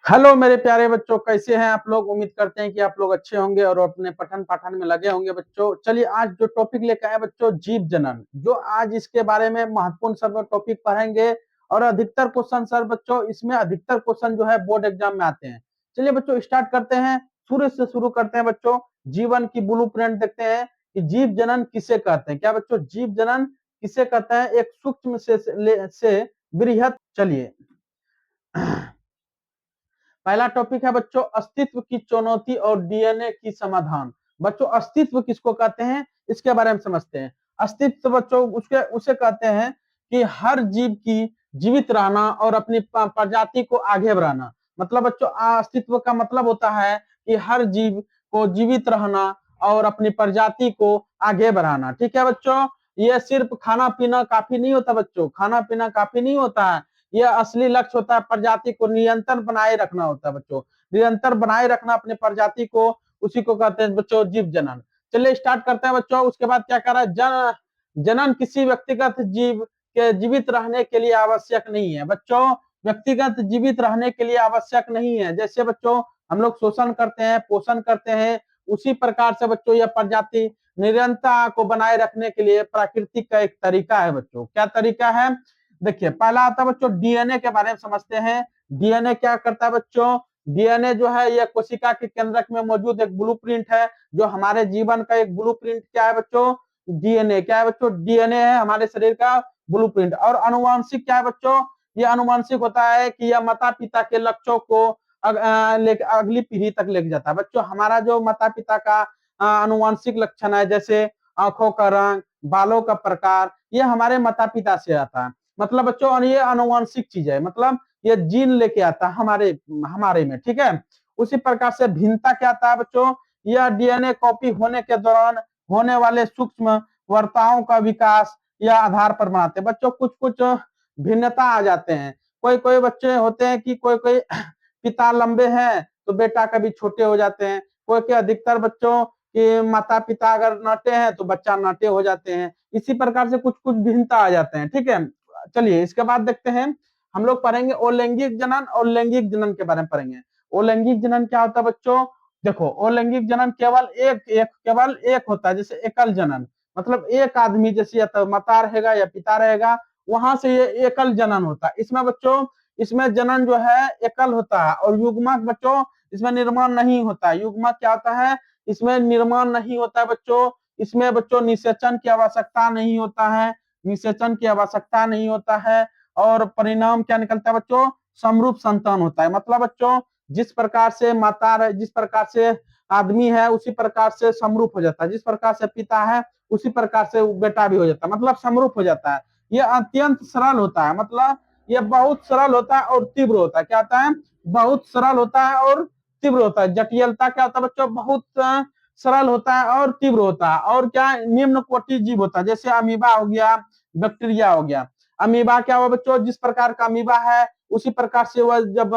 Hello मेरे प्यारे बच्चों, कैसे हैं आप लोग। उम्मीद करते हैं कि आप लोग अच्छे होंगे और अपने पठन पाठन में लगे होंगे। बच्चों चलिए आज जो टॉपिक लेकर आए बच्चों, जीव जनन, जो आज इसके बारे में महत्वपूर्ण सब टॉपिक पढ़ेंगे। और अधिकतर क्वेश्चन सर बच्चों, इसमें अधिकतर क्वेश्चन जो है बोर्ड एग्जाम में आते हैं। चलिए बच्चों स्टार्ट करते हैं, शुरू से शुरू करते हैं बच्चों। जीवन की ब्लूप्रिंट देखते हैं कि जीव जनन किसे कहते हैं। क्या बच्चों, जीव जनन किसे कहते हैं? एक सूक्ष्म से बृहत। चलिए पहला टॉपिक है बच्चों, अस्तित्व की चुनौती और डीएनए की समाधान। बच्चों अस्तित्व किसको कहते हैं, इसके बारे में समझते हैं। अस्तित्व बच्चों उसके उसे कहते हैं कि हर जीव की जीवित रहना और अपनी प्रजाति को आगे बढ़ाना। मतलब बच्चों अस्तित्व का मतलब होता है कि हर जीव को जीवित रहना और अपनी प्रजाति को आगे बढ़ाना। ठीक है बच्चों, ये सिर्फ खाना पीना काफी नहीं होता बच्चों, खाना पीना काफी नहीं होता है। यह असली लक्ष्य होता है प्रजाति को निरंतर बनाए रखना होता है बच्चों, निरंतर बनाए रखना अपने प्रजाति को, उसी को कहते हैं बच्चों जीव जनन। चलिए स्टार्ट करते हैं बच्चों। उसके बाद क्या कर रहा है, जनन किसी व्यक्तिगत जीव के जीवित रहने के लिए आवश्यक नहीं है। बच्चों व्यक्तिगत जीवित रहने के लिए आवश्यक नहीं है। जैसे बच्चों हम लोग शोषण करते हैं, पोषण करते हैं, उसी प्रकार से बच्चों यह प्रजाति निरंतरता को बनाए रखने के लिए प्राकृतिक का एक तरीका है बच्चों। क्या तरीका है? देखिए पहला आता है बच्चों डीएनए के बारे में समझते हैं। डीएनए क्या करता है बच्चों? डीएनए जो है यह कोशिका के केंद्रक में मौजूद एक ब्लूप्रिंट है। जो हमारे जीवन का एक ब्लूप्रिंट क्या है बच्चों? डीएनए। क्या है बच्चों? डीएनए है हमारे शरीर का ब्लूप्रिंट। और अनुवांशिक क्या है बच्चों? ये अनुवांशिक होता है कि यह माता पिता के लक्ष्यों को अगली पीढ़ी तक लेके जाता है। बच्चों हमारा जो माता पिता का अनुवांशिक लक्षण है, जैसे आंखों का रंग, बालों का प्रकार, ये हमारे माता पिता से आता है। मतलब बच्चों और ये अनुवांशिक चीज है, मतलब ये जीन लेके आता है हमारे हमारे में। ठीक है, उसी प्रकार से भिन्नता क्या आता है बच्चों? यह डीएनए कॉपी होने के दौरान होने वाले सूक्ष्म वर्ताओं का विकास या आधार पर बनाते हैं। बच्चों कुछ कुछ भिन्नता आ जाते हैं। कोई कोई बच्चे होते हैं कि कोई कोई पिता लंबे हैं तो बेटा कभी छोटे हो जाते हैं। कोई के अधिकतर बच्चों कि माता पिता अगर नाटे हैं तो बच्चा नाटे हो जाते हैं। इसी प्रकार से कुछ कुछ भिन्नता आ जाते हैं। ठीक है, चलिए इसके बाद देखते हैं, हम लोग पढ़ेंगे अलैंगिक जनन और लैंगिक जनन के बारे में पढ़ेंगे। अलैंगिक जनन क्या होता है बच्चों? देखो अलैंगिक जनन केवल एक होता है, जैसे एकल जनन, मतलब एक आदमी जैसे या तो माता रहेगा या पिता रहेगा, वहां से ये एकल जनन होता है। इसमें बच्चों इसमें जनन जो है एकल होता है। और युग्मक बच्चों इसमें निर्माण नहीं होता है। युग्मक क्या होता है? इसमें निर्माण नहीं होता है बच्चों। इसमें बच्चों निषेचन की आवश्यकता नहीं होता है, निषेचन की आवश्यकता नहीं होता है। और परिणाम क्या निकलता है बच्चों? समरूप संतान होता है। मतलब बच्चों जिस प्रकार से माता, जिस प्रकार से आदमी है उसी प्रकार से समरूप हो जाता है, जिस प्रकार से पिता है उसी प्रकार से बेटा भी हो जाता है, मतलब समरूप हो जाता है। यह अत्यंत सरल होता है, मतलब यह बहुत सरल होता है और तीव्र होता है। क्या होता है? बहुत सरल होता है और तीव्र होता है। जटिलता क्या होता है बच्चों? बहुत सरल होता है और तीव्र होता है। और क्या? निम्न कोटि जीव होता है, जैसे अमीबा हो गया, बैक्टीरिया हो गया। अमीबा क्या हुआ बच्चों? जिस प्रकार का अमीबा है उसी प्रकार से वह जब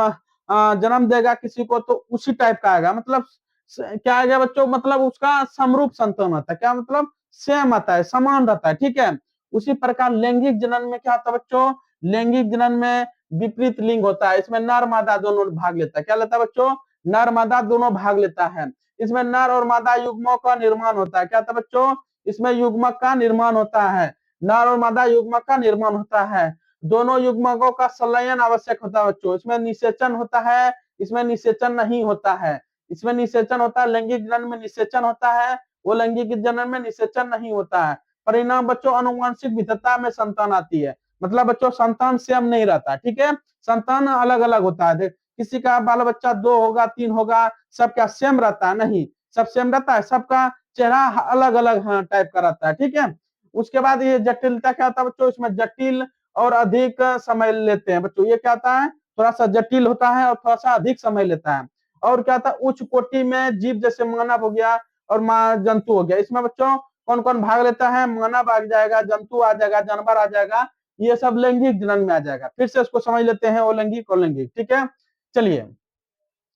जन्म देगा किसी को तो उसी टाइप का आएगा। मतलब क्या आएगा बच्चों? मतलब उसका समरूप संतान आता है। क्या मतलब? सेम आता है, समान रहता है। ठीक है, उसी प्रकार लैंगिक जनन में क्या होता है बच्चों? लैंगिक जनन में विपरीत लिंग होता है। इसमें नर मादा दोनों भाग लेता है। क्या लेता है बच्चों? नर मादा दोनों भाग लेता है। इसमें नर और मादा युग्मों का निर्माण होता है। क्या होता है बच्चों? इसमें युग्मक का निर्माण होता है। नर और मादा युग्मक का निर्माण होता है। दोनों युग्मकों का संलयन आवश्यक होता है बच्चों। इसमें निषेचन होता है, इसमें निषेचन नहीं होता है। इसमें निषेचन होता है, लैंगिक जनन में निषेचन होता है, वो लैंगिक जनन में निषेचन नहीं होता है। परिणाम बच्चों अनुवांशिक विविधता में संतान आती है। मतलब बच्चों संतान सेम नहीं रहता। ठीक है, संतान अलग अलग होता है। किसी का बाल बच्चा 2 होगा, 3 होगा, सबका सेम रहता है? नहीं, सब सेम रहता है, सबका चेहरा अलग अलग टाइप का रहता है। ठीक है, उसके बाद ये जटिलता क्या होता है बच्चों? इसमें जटिल और अधिक समय लेते हैं बच्चों। ये क्या होता है? थोड़ा सा जटिल होता है और थोड़ा सा अधिक समय लेता है। और क्या होता है? उच्च कोटि में जीव जैसे मानव हो गया और जंतु हो गया। इसमें बच्चों कौन कौन भाग लेता है? मानव आ जाएगा, जंतु आ जाएगा, जानवर आ जाएगा, ये सब लैंगिक जनन में आ जाएगा। फिर से इसको समझ लेते हैं, अलैंगिक अलैंगिक। ठीक है, चलिए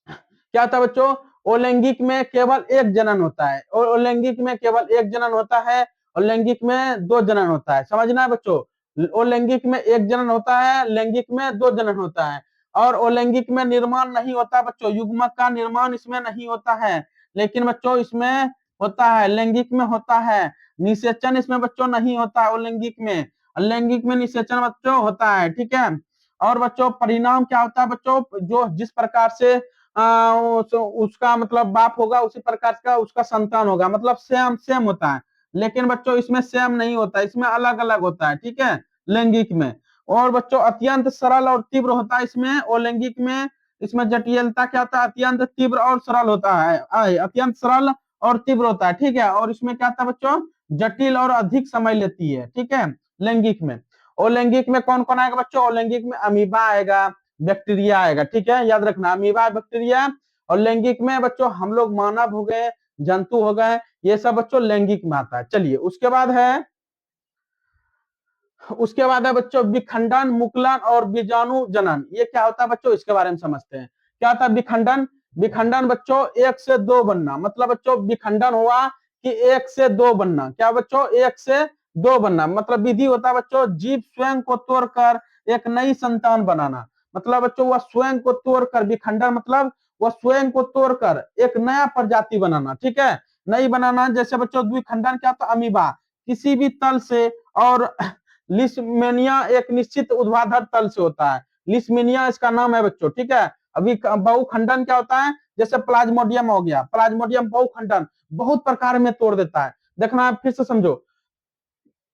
क्या होता है बच्चों? अलैंगिक में केवल एक जनन होता है, और अलैंगिक में केवल एक जनन होता है, और लैंगिक में 2 जनन होता है। समझना है बच्चों, अलैंगिक में एक जनन होता है, लैंगिक में 2 जनन होता है। और अलैंगिक में निर्माण नहीं होता बच्चों, युग्मक का निर्माण इसमें नहीं होता है, लेकिन बच्चों इसमें होता है, लैंगिक में होता है। निषेचन इसमें बच्चों नहीं होता है अलैंगिक में, अलैंगिक में निषेचन बच्चों होता है, ठीक है। और बच्चों परिणाम क्या होता है बच्चों, जो जिस प्रकार से उसका मतलब बाप होगा उसी प्रकार का उसका संतान होगा, मतलब सेम सेम होता है। लेकिन बच्चों इसमें सेम नहीं होता, इसमें अलग अलग होता है, ठीक है, लैंगिक में। और बच्चों अत्यंत सरल और तीव्र होता है इसमें, और लैंगिक में इसमें जटिलता क्या होता है, अत्यंत तीव्र और सरल होता है, अत्यंत सरल और तीव्र होता है, ठीक है। और इसमें क्या होता है बच्चों, जटिल और अधिक समय लेती है, ठीक है, लैंगिक में। और लैंगिक में कौन कौन आएगा बच्चों, लैंगिक में अमीबा आएगा, बैक्टीरिया आएगा, ठीक है, याद रखना अमीबा बैक्टीरिया। और लैंगिक में बच्चों हम लोग मानव हो गए, जंतु हो गए, ये सब बच्चों लैंगिक में आता है। चलिए उसके बाद है बच्चों विखंडन, मुकुलन और बीजाणु जनन। ये क्या होता है बच्चों, इसके बारे में समझते हैं। क्या होता है विखंडन, विखंडन बच्चों एक से दो बनना, मतलब बच्चों विखंडन हुआ कि एक से दो बनना, क्या बच्चों एक से दो बनना, मतलब विधि होता है बच्चों जीव स्वयं को तोड़कर एक नई संतान बनाना, मतलब बच्चों वह स्वयं को तोड़कर, विखंडन मतलब वह स्वयं को तोड़कर एक नया प्रजाति बनाना, ठीक है, नई बनाना। जैसे बच्चों द्विखंडन क्या होता है, अमीबा किसी भी तल से, और लिस्मेनिया एक निश्चित ऊर्ध्वाधर तल से होता है, लिस्मेनिया इसका नाम है बच्चों, ठीक है। अभी बहुखंडन क्या होता है, जैसे प्लाज्मोडियम हो गया, प्लाज्मोडियम बहुखंडन बहुत प्रकार में तोड़ देता है। देखना फिर से समझो,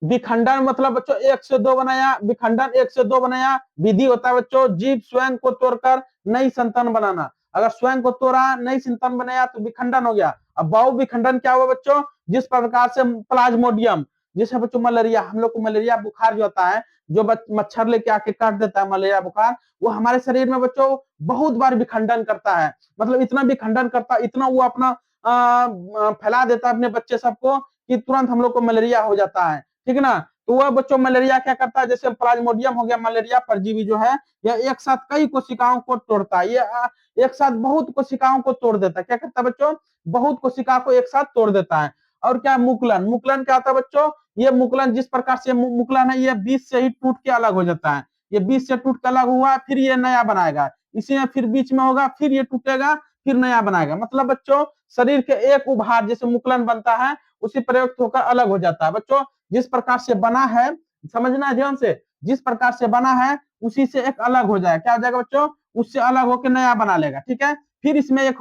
विखंडन मतलब बच्चों एक से दो बनाया, विखंडन एक से दो बनाया, विधि होता है बच्चों जीव स्वयं को तोड़कर नई संतान बनाना। अगर स्वयं को तोड़ा नई संतान बनाया तो विखंडन हो गया। अब बहु विखंडन क्या हुआ बच्चों, जिस प्रकार से प्लाज्मोडियम, जैसे बच्चों मलेरिया, हम लोग को मलेरिया बुखार जो होता है, जो मच्छर लेके आके काट देता है मलेरिया बुखार, वो हमारे शरीर में बच्चों बहुत बार विखंडन करता है, मतलब इतना विखंडन करता है, इतना वो अपना फैला देता है अपने बच्चे सबको कि तुरंत हम लोग को मलेरिया हो जाता है, ठीक है ना। तो वह बच्चों मलेरिया क्या करता है, जैसे प्लाज्मोडियम हो गया, मलेरिया परजीवी जो है, यह एक साथ कई कोशिकाओं को तोड़ता है, ये एक साथ बहुत कोशिकाओं को तोड़ देता है। क्या करता है बच्चों, बहुत कोशिका को एक साथ तोड़ देता है। और क्या मुकुलन, मुकुलन क्या होता है बच्चों, ये मुकुलन जिस प्रकार से मुकुलन है, ये बीच से ही टूट के अलग हो जाता है, ये बीच से टूट के अलग हुआ फिर ये नया बनाएगा, इसी में फिर बीच में होगा, फिर ये टूटेगा, फिर नया बनाएगा। मतलब बच्चों शरीर के एक उभार जैसे मुकुलन बनता है, उसी प्रयुक्त होकर अलग हो जाता है। बच्चों जिस प्रकार से बना है, समझना है ध्यान से, जिस प्रकार से बना है उसी से एक अलग हो जाएगा, क्या हो जाएगा बच्चों, उससे अलग होकर नया बना लेगा, ठीक है। फिर इसमें एक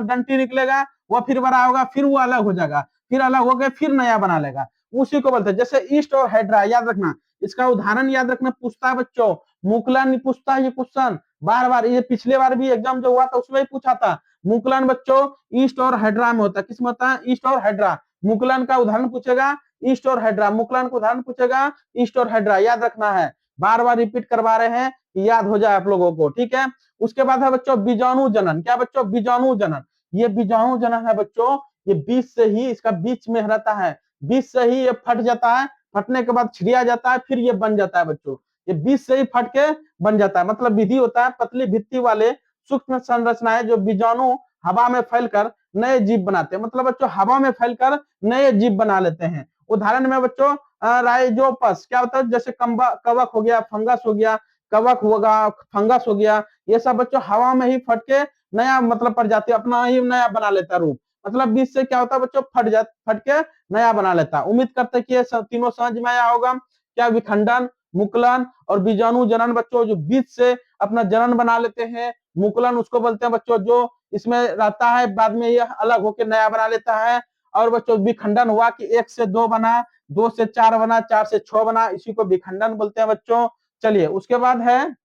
डंटी निकलेगा, वह फिर बड़ा होगा, फिर वो अलग हो जाएगा, फिर अलग हो गया, फिर नया बना लेगा, उसी को बोलते हैं। जैसे ईस्ट और हाइड्रा, याद रखना इसका उदाहरण, याद रखना, पूछता है बच्चों, मुकुलन पूछता है ये क्वेश्चन बार बार, ये पिछले बार भी एग्जाम जो हुआ था उसमें भी पूछा था। मुकुलन बच्चों ईस्ट और हाइड्रा में होता है, किसमें होता है, ईस्ट और हाइड्रा। मुकुलन का उदाहरण पूछेगा ईस्ट और हाइड्रा, मुकुलन का उदाहरण पूछेगा ईस्ट और हाइड्रा, याद रखना है, बार बार रिपीट करवा रहे हैं, याद हो जाए आप लोगों को, ठीक है। उसके बाद है बच्चों बीजाणु जनन, क्या बच्चों, बीजाणु जनन, ये बीजाणु जनन है बच्चों, ये बीज से ही, इसका बीच में रहता है, बीज से ही ये फट जाता है, फटने के बाद छिड़िया जाता है, फिर ये बन जाता है बच्चों, ये बीज से ही फट के बन जाता है। मतलब विधि होता है पतली भित्ति वाले सूक्ष्म संरचनाएं जो बीजाणु हवा में फैलकर नए जीव बनाते हैं, मतलब बच्चों हवा में फैलकर नए जीव बना लेते हैं। उदाहरण में बच्चों राइजोपस क्या होता है, जैसे कवक हो गया, फंगस हो गया, कवक होगा, फंगस हो गया, ये सब बच्चों हवा में ही फट के नया मतलब प्रजाति अपना ही नया बना लेता है रूप, मतलब बीज से क्या होता है बच्चों, फट के नया बना लेता है। उम्मीद करते हैं कि ये तीनों समझ में आया होगा, क्या विखंडन, मुकुलन और बीजाणु जनन बच्चों, जो बीज से अपना जनन बना लेते हैं, मुकुलन उसको बोलते हैं बच्चों जो इसमें रहता है, बाद में यह अलग होकर नया बना लेता है। और बच्चों विखंडन हुआ कि एक से दो बना, दो से चार बना, चार से छह बना, इसी को विखंडन बोलते हैं बच्चों। चलिए उसके बाद है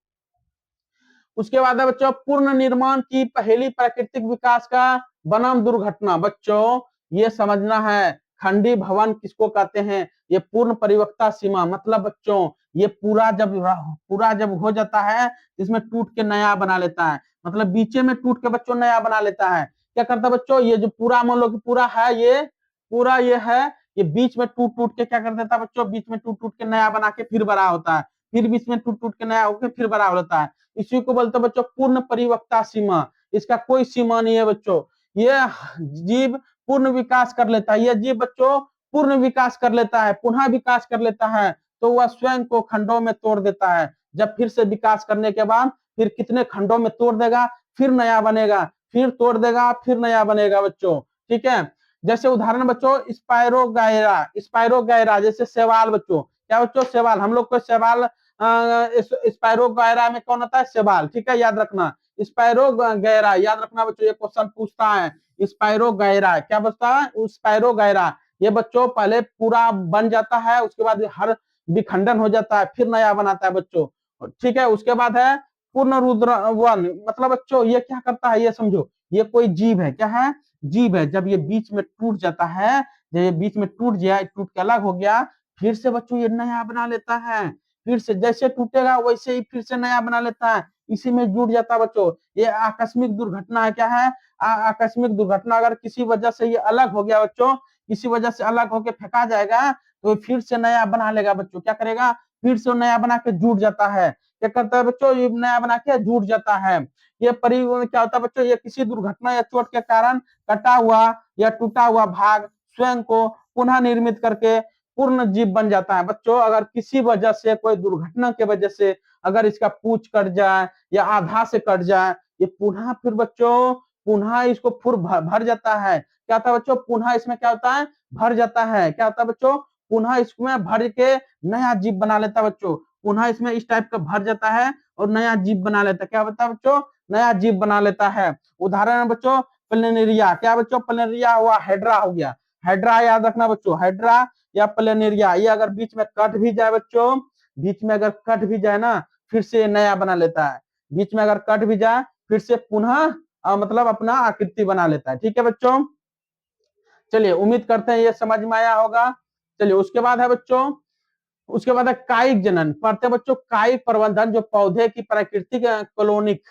बच्चों पूर्ण निर्माण की पहली प्राकृतिक विकास का बनाम दुर्घटना। बच्चों ये समझना है, खंडी भवन किसको कहते हैं, ये पूर्ण परिवक्ता सीमा, मतलब बच्चों ये पूरा जब हो जाता है इसमें टूट के नया बना लेता है, मतलब बीचे में टूट के बच्चों नया बना लेता है। क्या करता है बच्चों, ये जो पूरा मान लो कि पूरा है, ये पूरा ये है, ये बीच में टूट टूट के क्या कर देता है बच्चों, बीच में टूट टूट के नया बना के फिर बड़ा होता है, फिर बीच में टूट टूट के नया होकर फिर बड़ा होता है। इसी को बोलते हैं बच्चों पूर्ण परिवक्ता सीमा, इसका कोई सीमा नहीं है बच्चों। ये जीव पूर्ण विकास कर लेता है, यह जीव बच्चों पूर्ण विकास कर लेता है, पुनः विकास कर लेता है, तो वह स्वयं को खंडों में तोड़ देता है। जब फिर से विकास करने के बाद फिर कितने खंडों में तोड़ देगा, फिर नया बनेगा, फिर तोड़ देगा, फिर नया बनेगा बच्चों। ठीक है, जैसे उदाहरण बच्चों स्पायरोगायरा, स्पायरोगायरा जैसे शैवाल बच्चों, क्या बच्चों शैवाल, हम लोग को शैवाल स्पायरोगायरा में कौन होता है, शैवाल। ठीक है, याद रखना स्पायरोगायरा, याद रखना बच्चों, ये क्वेश्चन पूछता है स्पायरोगायरा क्या बचता है, स्पायरोगायरा। ये बच्चों पहले पूरा बन जाता है, उसके बाद हर विखंडन हो जाता है, फिर नया बनाता है बच्चों। ठीक है, उसके बाद है पूर्ण रुद्र वन, मतलब बच्चों ये क्या करता है, ये समझो, ये कोई जीव है, क्या है, जीव है। जब ये बीच में टूट जाता है, जब ये बीच में टूट जाए, टूट के अलग हो गया, फिर से बच्चों ये नया बना लेता है, फिर से जैसे टूटेगा वैसे ही फिर से नया बना लेता है, इसी में जुड़ जाता है बच्चों। ये आकस्मिक दुर्घटना है, क्या है, आकस्मिक दुर्घटना। अगर किसी वजह से ये अलग हो गया बच्चों, किसी वजह से अलग होकर फेंका जाएगा, तो फिर से नया बना लेगा बच्चों, क्या करेगा, फिर से नया बना के जुड़ जाता है। क्या करता है बच्चों, ये नया बना के जुड़ जाता है। ये क्या होता है बच्चों, ये किसी दुर्घटना या चोट के कारण कटा हुआ या टूटा हुआ भाग स्वयं को पुनः निर्मित करके पूर्ण जीव बन जाता है बच्चों। अगर किसी वजह से, कोई दुर्घटना के वजह से अगर इसका पूंछ कट जाए या आधा से कट जाए, ये पुनः फिर बच्चों पुनः इसको फुर भर जाता है। क्या होता है बच्चों, पुनः इसमें क्या होता है, भर जाता है। क्या होता है बच्चों, पुनः इसमें भर के नया जीव बना लेता है बच्चों, पुनः इसमें इस टाइप का भर जाता है और नया जीव बना लेता है। क्या होता है बच्चों, नया जीव बना लेता है। उदाहरण है बच्चों प्लेनेरिया, क्या बच्चों, प्लेनेरिया हुआ, हाइड्रा हो गया, हाइड्रा याद रखना बच्चों, हाइड्रा या प्लेनेरिया। ये अगर बीच में कट भी जाए बच्चों, बीच में अगर कट भी जाए ना, फिर से नया बना लेता है। बीच में अगर कट भी जाए, फिर से पुनः मतलब अपना आकृति बना लेता है। ठीक है बच्चों, चलिए उम्मीद करते हैं ये समझ में आया होगा। चलिए उसके बाद है बच्चों, उसके बाद है कायिक जनन। पढ़ते बच्चों कायिक प्रबंधन, जो पौधे की प्राकृतिक कॉलोनिक,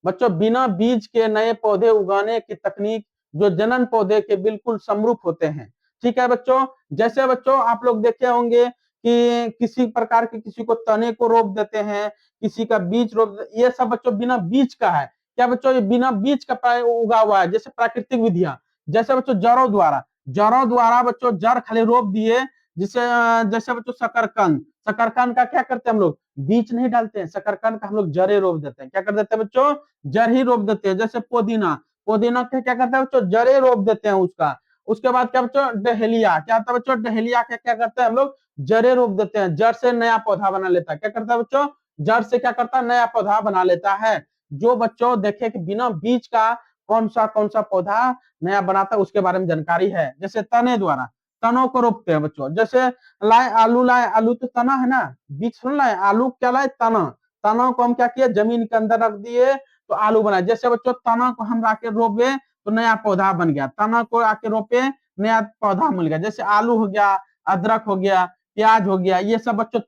बच्चों बिना बीज के नए पौधे उगाने की तकनीक, जो जनन पौधे के बिल्कुल समरूप होते हैं। ठीक है बच्चों, जैसे बच्चों आप लोग देखे होंगे कि किसी प्रकार के, किसी को तने को रोप देते हैं, किसी का बीज रोप, ये सब बच्चों बिना बीज का है। क्या बच्चों, ये बिना बीज का उगा हुआ है, जैसे प्राकृतिक विधियां। जैसे बच्चों जड़ों द्वारा, जड़ों द्वारा बच्चों जड़ खाली रोप दिए, जिसे जैसे बच्चों शकरकंद, शकरकंद का क्या करते हैं हम लोग, बीज नहीं डालते हैं, शकरकंद का हम लोग जड़े रोप देते हैं। क्या कर देते हैं बच्चों, जड़ ही रोप देते हैं। जैसे पुदीना, पुदीना के क्या करते हैं बच्चों, जड़े रोप देते हैं उसका। उसके बाद क्या बच्चों, डहेलिया, क्या होता है बच्चों, डहेलिया का क्या करते हैं हम लोग, जड़े रोप देते हैं, जड़ से नया पौधा बना लेता है। क्या करता है बच्चों, जड़ से क्या करता है, नया पौधा बना लेता है। जो बच्चों देखे कि बिना बीज का कौन सा पौधा नया बनाता है, उसके बारे में जानकारी है। जैसे तने द्वारा, तनों को रोपते हैं बच्चों। जैसे लाए लाए, आलू तो तना है ना, बीज सुन लाए, आलू क्या लाए, तना, तना को हम क्या किए, जमीन के अंदर रख दिए तो आलू बनाए। जैसे बच्चों तना को हम आके रोपे तो नया पौधा बन गया, तना को आके रोपे नया पौधा मिल गया। जैसे आलू हो गया, अदरक हो गया, प्याज हो गया, ये सब बच्चों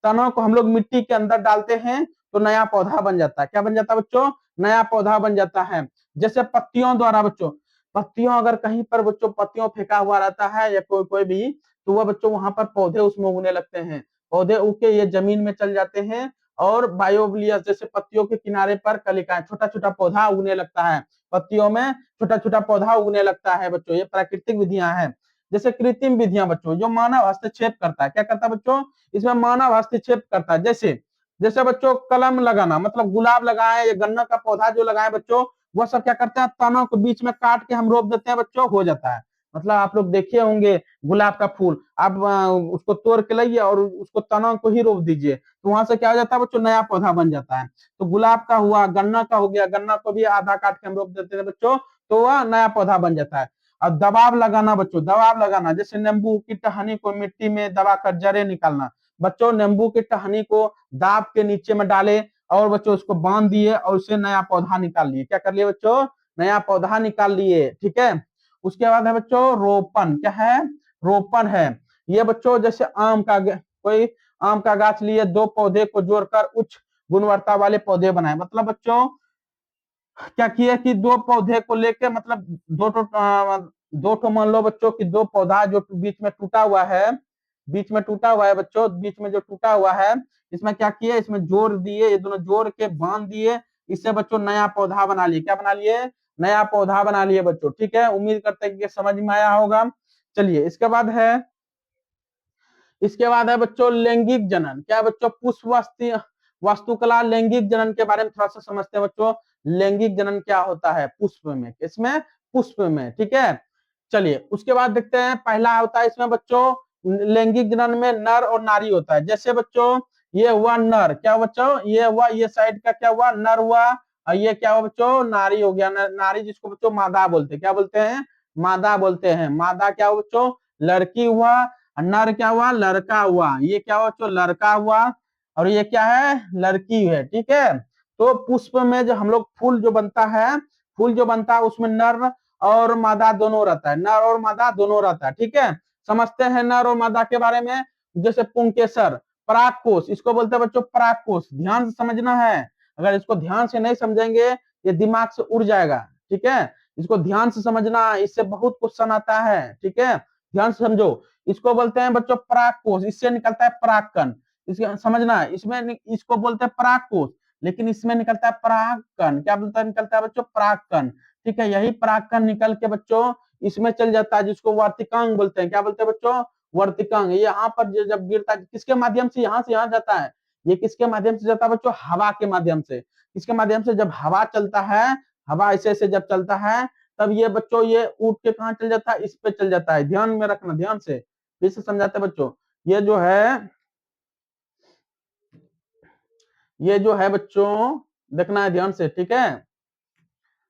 तना को हम लोग मिट्टी के अंदर डालते हैं तो नया पौधा बन जाता है। क्या बन जाता है बच्चों, नया पौधा बन जाता है। जैसे पत्तियों द्वारा बच्चों, पत्तियों अगर कहीं पर बच्चों पत्तियों फेंका हुआ रहता है या कोई भी, तो वह बच्चों वहां पर पौधे उसमें उगने लगते हैं, पौधे उग के ये जमीन में चल जाते हैं। और बायोब्लियस, जैसे पत्तियों के किनारे पर कलिकाएं, छोटा छोटा पौधा उगने लगता है, पत्तियों में छोटा छोटा पौधा उगने लगता है बच्चों। ये प्राकृतिक विधियां हैं। जैसे कृत्रिम विधियां बच्चों, जो मानव हस्तक्षेप करता है, क्या करता है बच्चों, इसमें मानव हस्तक्षेप करता है। जैसे जैसे बच्चों कलम लगाना, मतलब गुलाब लगाए या गन्ना का पौधा जो लगाए बच्चों, वो सब क्या करते हैं, तनों को बीच में काट के हम रोप देते हैं बच्चों, हो जाता है। मतलब आप लोग देखे होंगे गुलाब का फूल, आप उसको तोड़ के लाइए और उसको तनों को ही रोप दीजिए, तो वहां से क्या हो जाता है बच्चों, नया पौधा बन जाता है। तो गुलाब का हुआ, गन्ना का हो गया, गन्ना को भी आधा काट के हम रोप देते हैं बच्चों, तो वह नया पौधा बन जाता है। अब दबाव लगाना बच्चों, दबाव लगाना, जैसे नींबू की टहनी को मिट्टी में दबा कर जड़े निकालना। बच्चों नींबू की टहनी को दाब के नीचे में डाले और बच्चों उसको बांध दिए और उसे नया पौधा निकाल लिए। क्या कर लिए बच्चों, नया पौधा निकाल लिए। ठीक है, उसके बाद है बच्चों रोपण। क्या है, रोपण है। ये बच्चों जैसे कोई आम का गाछ लिए, दो पौधे को जोड़कर उच्च गुणवत्ता वाले पौधे बनाए। मतलब बच्चों क्या किया कि दो पौधे को लेके, मतलब दो ठो मान लो बच्चों कि दो पौधा जो बीच में टूटा हुआ है, बीच में टूटा हुआ है बच्चों, बीच में जो टूटा हुआ है, इसमें क्या किया, इसमें जोड़ दिए, ये दोनों जोड़ के बांध दिए, इससे बच्चों नया पौधा बना लिए। क्या बना लिए, नया पौधा बना लिए बच्चों। ठीक है, उम्मीद करते हैं कि समझ में आया होगा। चलिए इसके बाद है बच्चों लैंगिक जनन। क्या बच्चों वास्तुकला लैंगिक जनन के बारे में थोड़ा सा समझते हैं बच्चों। लैंगिक जनन क्या होता है पुष्प में, इसमें पुष्प में, ठीक है। चलिए उसके बाद देखते हैं, पहला होता है इसमें बच्चों लैंगिक जनन में नर और नारी होता है। जैसे बच्चों ये हुआ नर, क्या बच्चों ये हुआ, ये साइड का क्या हुआ नर हुआ, और ये क्या हुआ बच्चों नारी हो गया। नारी जिसको बच्चों मादा बोलते हैं, क्या बोलते हैं मादा बोलते हैं। मादा क्या हुआ बच्चों लड़की हुआ, नर क्या हुआ लड़का हुआ, ये क्या हुआ बच्चों लड़का हुआ, और ये क्या है लड़की है, ठीक है। तो पुष्प में जो हम लोग फूल जो बनता है, फूल जो बनता है उसमें नर और मादा दोनों रहता है, नर और मादा दोनों रहता है, ठीक है। समझते हैं नर और मादा के बारे में। जैसे पुंकेसर, परागकोश, इसको बोलते हैं बच्चों परागकोश, ध्यान से समझना है। अगर इसको ध्यान से नहीं समझेंगे ये दिमाग से उड़ जाएगा, ठीक है। इसको ध्यान से समझना, इससे बहुत क्वेश्चन आता है, ठीक है। ध्यान से समझो, इसको बोलते हैं बच्चों परागकोश, इससे निकलता है परागकण। इसके समझना, इसमें इसको बोलते हैं परागकोश, लेकिन इसमें निकलता है परागकण। क्या बोलता है निकलता है बच्चों परागकण, ठीक है। यही परागकण निकल के बच्चों इसमें चल जाता है, जिसको वर्तिकांग बोलते हैं। क्या बोलते हैं बच्चों वर्तिकांग। यहाँ पर जब गिरता है किसके माध्यम से, यहाँ से यहाँ जाता है, ये किसके माध्यम से जाता है बच्चों हवा के माध्यम से। किसके माध्यम से, जब हवा चलता है, हवा ऐसे ऐसे जब चलता है तब ये बच्चों ये उठ के कहाँ चल जाता है, इस पे चल जाता है। ध्यान में रखना, ध्यान से फिर से समझाते बच्चों। ये जो है, ये जो है बच्चों देखना है ध्यान से, ठीक है।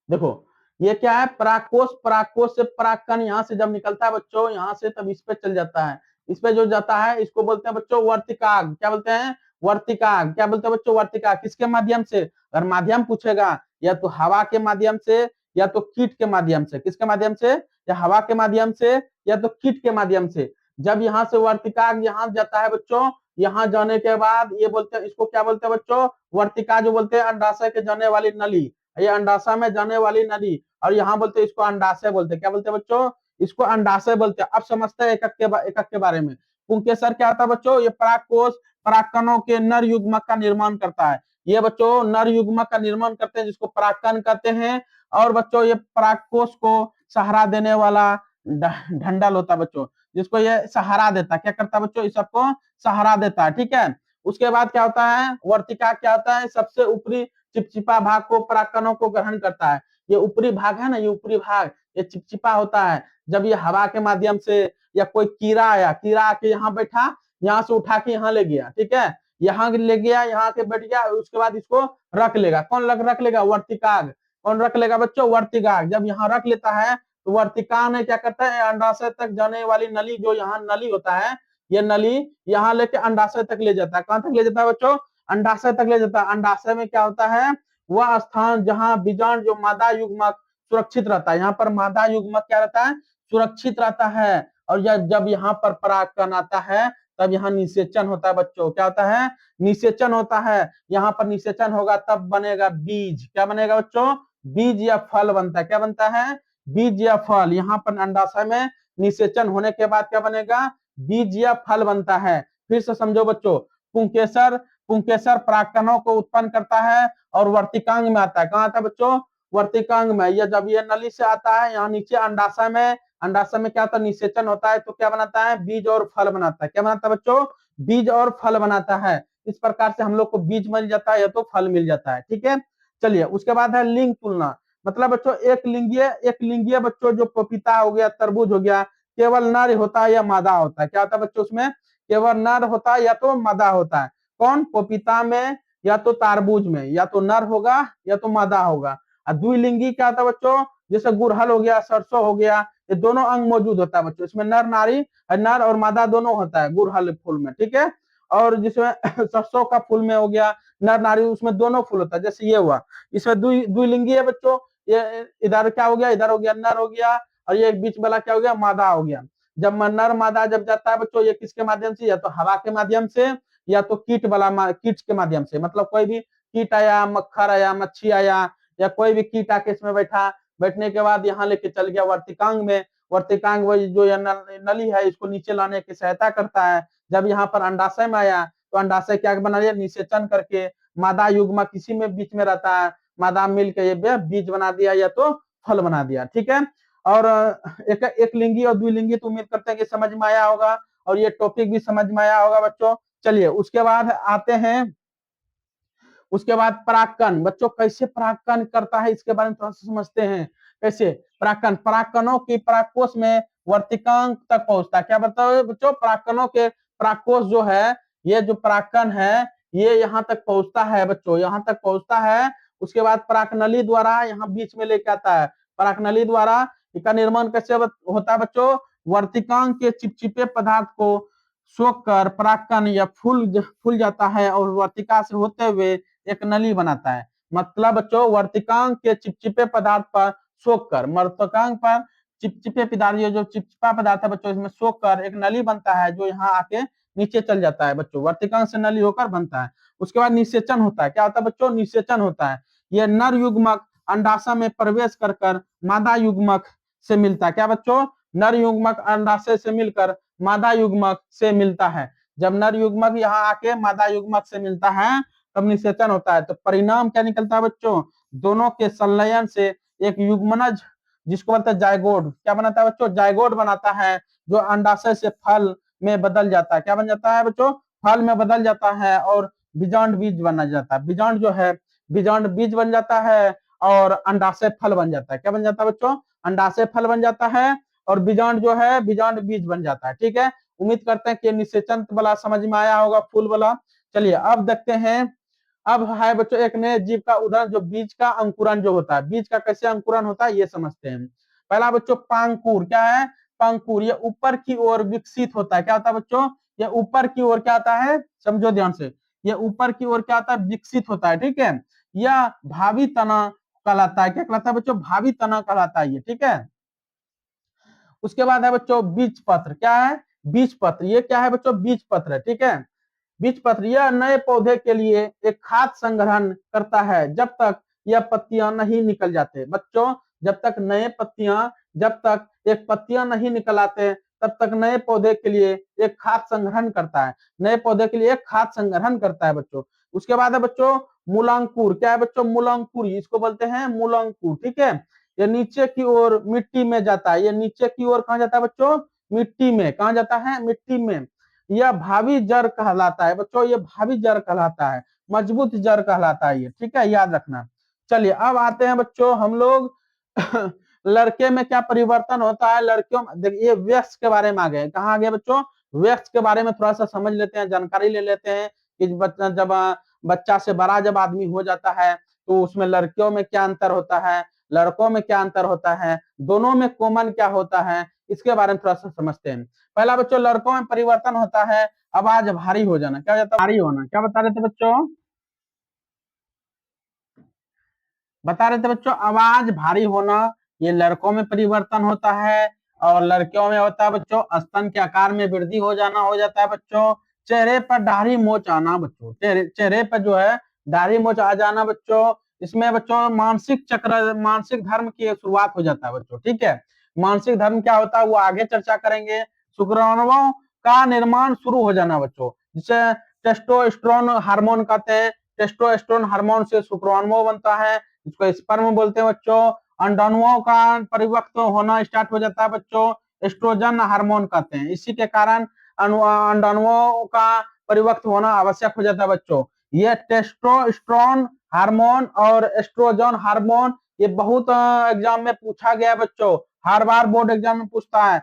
देखो ये क्या है परागकोश, परागकोश से परागकण यहाँ से जब निकलता है बच्चों यहाँ से, तब इस पे चल जाता है। इस पे जो जाता है इसको बोलते हैं बच्चों वर्तिकाग। क्या बोलते हैं वर्तिकाग। क्या बोलते हैं बच्चों वर्तिकाग। किसके माध्यम से, अगर माध्यम पूछेगा या तो हवा के माध्यम से या तो कीट के माध्यम से। किसके माध्यम से, या हवा के माध्यम से या तो कीट के माध्यम से। जब यहाँ से वर्तिकाग यहाँ जाता है बच्चों, यहाँ जाने के बाद ये बोलते हैं, इसको क्या बोलते हैं बच्चों वर्तिका, जो बोलते हैं अंडाशय के जाने वाली नली, ये अंडाशय में जाने वाली नली। और यहाँ बोलते हैं इसको अंडाशय बोलते हैं। क्या बोलते हैं बच्चों इसको अंडाशय बोलते हैं। अब समझते हैं एकक के बारे में। पुंकेसर क्या होता है बच्चों, ये परागकोश परागकणों के नर युग्मक का निर्माण करता है। ये बच्चों नर युग्मक का निर्माण करते हैं जिसको परागकण कहते हैं। और बच्चों ये परागकोश को सहारा देने वाला ढंडल होता है बच्चों, जिसको ये सहारा देता है। क्या करता है बच्चों इस सबको सहारा देता है, ठीक है। उसके बाद क्या होता है वर्तिका, क्या होता है सबसे ऊपरी चिपचिपा भाग को परागकणों को ग्रहण करता है। ये ऊपरी भाग है ना, ये ऊपरी भाग ये चिपचिपा होता है। जब ये हवा के माध्यम से या कोई कीड़ा आया, कीड़ा आके यहाँ बैठा, यहाँ से उठा के यहाँ ले गया, ठीक है। यहाँ ले गया, यहाँ के बैठ गया, उसके बाद इसको रख लेगा। कौन रख लेगा वर्तिकाग। कौन रख लेगा बच्चों वर्तिकाग। जब यहाँ रख लेता है तो वर्तिका ने क्या करता है अंडाशय तक जाने वाली नली, जो यहाँ नली होता है, ये नली यहाँ लेके अंडाशय तक ले जाता है। कहां तक ले जाता है बच्चों अंडाशय तक ले जाता है। अंडाशय में क्या होता है वह स्थान जहां बीजाणु जो मादा युग्मक सुरक्षित रहता है। यहाँ पर मादा युग्मक क्या रहता है सुरक्षित रहता है। और जब यहाँ पर परागकण आता है तब यहाँ निषेचन होता है बच्चों। क्या होता है निषेचन होता है। यहाँ पर निषेचन होगा तब बनेगा बीज। क्या बनेगा बच्चों बीज या फल बनता है। क्या बनता है बीज या फल। यहाँ पर अंडाशय में निषेचन होने के बाद क्या बनेगा बीज या फल बनता है। फिर से समझो बच्चों पुंकेसर, पुंकेसर परागकणों को उत्पन्न करता है और वर्तिकांग में आता है। कहाँ आता है बच्चों वर्तिकांग में। यह जब ये नली से आता है यहाँ नीचे अंडाशय में, अंडाशय में क्या होता है निषेचन होता है तो क्या बनाता है बीज और फल बनाता है। क्या बनाता है बच्चों बीज और फल बनाता है। इस प्रकार से हम लोग को बीज मिल जाता है या तो फल मिल जाता है, ठीक है। चलिए उसके बाद है लिंग तुलना। मतलब बच्चों एक लिंगीय बच्चों जो पपीता हो गया तरबूज हो गया केवल नर होता है या मादा होता है। क्या होता है बच्चों उसमें केवल नर होता है या तो मादा होता है। कौन पपीता में या तो तरबूज में या तो नर होगा या तो मादा होगा। और द्विलिंगी क्या होता है बच्चों जैसे गुड़हल हो गया सरसों हो गया, ये दोनों अंग मौजूद होता है बच्चों। इसमें नर नारी नर और मादा दोनों होता है गुड़हल फूल में, ठीक है। और जिसमें सरसों का फूल में हो गया नर नारी, उसमें दोनों फूल होता है। जैसे ये हुआ इसमें द्विलिंगी है बच्चों, ये इधर क्या हो गया इधर हो गया नर हो गया और ये बीच वाला क्या हो गया मादा हो गया। जब नर मादा जब जाता है बच्चों ये किसके माध्यम से या तो हवा के माध्यम से या तो कीट वाला कीट के माध्यम से। मतलब कोई भी कीट आया मक्खर आया मच्छी आया या कोई भी कीट आके इसमें बैठा, बैठने के बाद यहाँ लेके चल गया वर्तिकांग में। वर्तिकांग वही जो नली है इसको नीचे लाने की सहायता करता है। जब यहाँ पर अंडाशय में आया तो अंडाशय क्या बना दिया निषेचन करके मादा युग्मक किसी में बीच में रहता है, मादा मिल के ये बीज बना दिया या तो फल बना दिया, ठीक है। और एक लिंगी और द्विलिंगी तो उम्मीद करते हैं कि समझ में आया होगा और ये टॉपिक भी समझ में आया होगा बच्चों। चलिए उसके बाद आते हैं उसके बाद परागकण, बच्चों कैसे परागकण करता है इसके बारे में थोड़ा सा समझते हैं। कैसे परागकण, परागकणों की परागकोश में वर्तिकांक तक पहुंचता है। क्या बताओ बच्चों, परागकणों के परागकोश जो है, ये जो परागकण है ये यहाँ तक पहुंचता है बच्चों, यहाँ तक पहुंचता है। उसके बाद परागनली द्वारा यहाँ बीच में लेके आता है। परागनली द्वारा इसका निर्माण कैसे होता है बच्चों, वर्तिकांक के चिपचिपे पदार्थ को सोखकर परागकण या फूल जाता है और वर्तिका से होते हुए एक नली बनाता है। मतलब बच्चों वर्तिकांक के चिपचिपे पदार्थ पर सोखकर, वर्तिकांक पर चिपचिपे पदार्थ, ये जो चिपचिपा पदार्थ है बच्चों, इसमें सोखकर एक नली बनता है जो यहाँ आके नीचे चल जाता है बच्चों, वर्तिकांक से नली होकर बनता है। उसके बाद निषेचन होता है। क्या होता है बच्चों, निषेचन होता है। यह नर युग्मक अंडाशय में प्रवेश कर मादा युग्मक से मिलता है। क्या बच्चों, नर युग्मक अंडाशय से मिलकर मादा युग्मक से मिलता है। जब नर युग्मक यहाँ आके मादा युग्मक से मिलता है तब निषेचन होता है। तो परिणाम क्या निकलता है बच्चों, दोनों के संलयन से एक युग्मनज, जिसको बोलते हैं जायगोट, क्या बनाता है बच्चों, जायगोट बनाता है, जो अंडाशय से फल में बदल जाता है। क्या बन जाता है बच्चों, फल में बदल जाता है और बीजांड बीज बना जाता है। बीजांड जो है, बीजांड बीज बन जाता है और अंडाशय फल बन जाता है। क्या बन जाता है बच्चों, अंडाशय फल बन जाता है और बीजांड जो है, बीजांड बीज बन जाता है। ठीक है, उम्मीद करते हैं कि निषेचन वाला समझ में आया होगा, फूल वाला। चलिए अब देखते हैं। अब है बच्चों एक नए जीव का उदाहरण, जो बीज का अंकुरन जो होता है। बीज का कैसे अंकुरन होता है ये समझते हैं। पहला बच्चों पांकुर, क्या है, पंकुर, ये ऊपर की ओर विकसित होता है। क्या होता है बच्चों, ये ऊपर की ओर क्या आता है, समझो ध्यान से, ये ऊपर की ओर क्या आता है, विकसित होता है। ठीक है, यह भावी तना कहलाता है। क्या कहलाता है बच्चों, भावी तना कहलाता है ये। ठीक है, उसके बाद है बच्चों बीज पत्र। क्या है, बीज पत्र, ये क्या है बच्चों, बीज पत्र है। ठीक है, बीज पत्र यह नए पौधे के लिए एक खाद संग्रहण करता है जब तक यह पत्तियां नहीं निकल जाते। बच्चों जब तक नए पत्तियां, जब तक एक पत्तियां नहीं निकल आते तब तक नए पौधे के लिए एक खाद संग्रहण करता है। नए पौधे के लिए एक खाद संग्रहण करता है बच्चों। उसके बाद है बच्चों मूलांकुर। क्या है बच्चों, मूलांकुर, इसको बोलते हैं मूलांकुर। ठीक है, ये नीचे की ओर मिट्टी में जाता है। ये नीचे की ओर कहाँ जाता है बच्चों, मिट्टी में। कहाँ जाता है, मिट्टी में। यह भावी जड़ कहलाता है बच्चों, ये भावी जड़ कहलाता है, मजबूत जड़ कहलाता है ये। ठीक है, याद रखना। चलिए अब आते हैं बच्चों हम लोग लड़के में क्या परिवर्तन होता है। लड़कियों में देखिए, ये वयस्क के बारे में आ गए। कहाँ आ गए बच्चों, वयस्क के बारे में थोड़ा सा समझ लेते हैं, जानकारी ले लेते हैं कि बच्चा जब बच्चा से बड़ा जब आदमी हो जाता है तो उसमें लड़कियों में क्या अंतर होता है, लड़कों में क्या अंतर होता है, दोनों में कॉमन क्या होता है, इसके बारे में थोड़ा सा समझते हैं। पहला बच्चों लड़कों में परिवर्तन होता है आवाज भारी हो जाना। क्या हो जाता है, भारी होना। क्या बता रहे थे बच्चों, बता रहे थे बच्चों, आवाज भारी होना, ये लड़कों में परिवर्तन होता है। और लड़कियों में होता है बच्चों स्तन के आकार में वृद्धि हो जाना, हो जाता है बच्चों। चेहरे पर दाढ़ी मोच आना बच्चों, चेहरे पर जो है दाढ़ी मोच आ जाना बच्चों। इसमें बच्चों मानसिक चक्र, मानसिक धर्म की शुरुआत हो जाता है बच्चों। ठीक है, मानसिक धर्म क्या होता है वो आगे चर्चा करेंगे। शुक्राणुओं का निर्माण शुरू हो जाना बच्चों, जिसे टेस्टोस्टेरोन हार्मोन कहते हैं। टेस्टोस्टेरोन हार्मोन से शुक्राणु बनता है, इसको स्पर्म बोलते हैं बच्चों। अंडाणुओं का परिपक्व होना स्टार्ट हो जाता है बच्चों, एस्ट्रोजन हार्मोन कहते हैं। इसी के कारण अंडाणुओं का परिपक्व होना आवश्यक हो जाता है बच्चों। ये टेस्टोस्टेरोन हार्मोन और एस्ट्रोजन हार्मोन, ये बहुत एग्जाम में पूछा गया है बच्चों, हर बार बोर्ड एग्जाम में पूछता है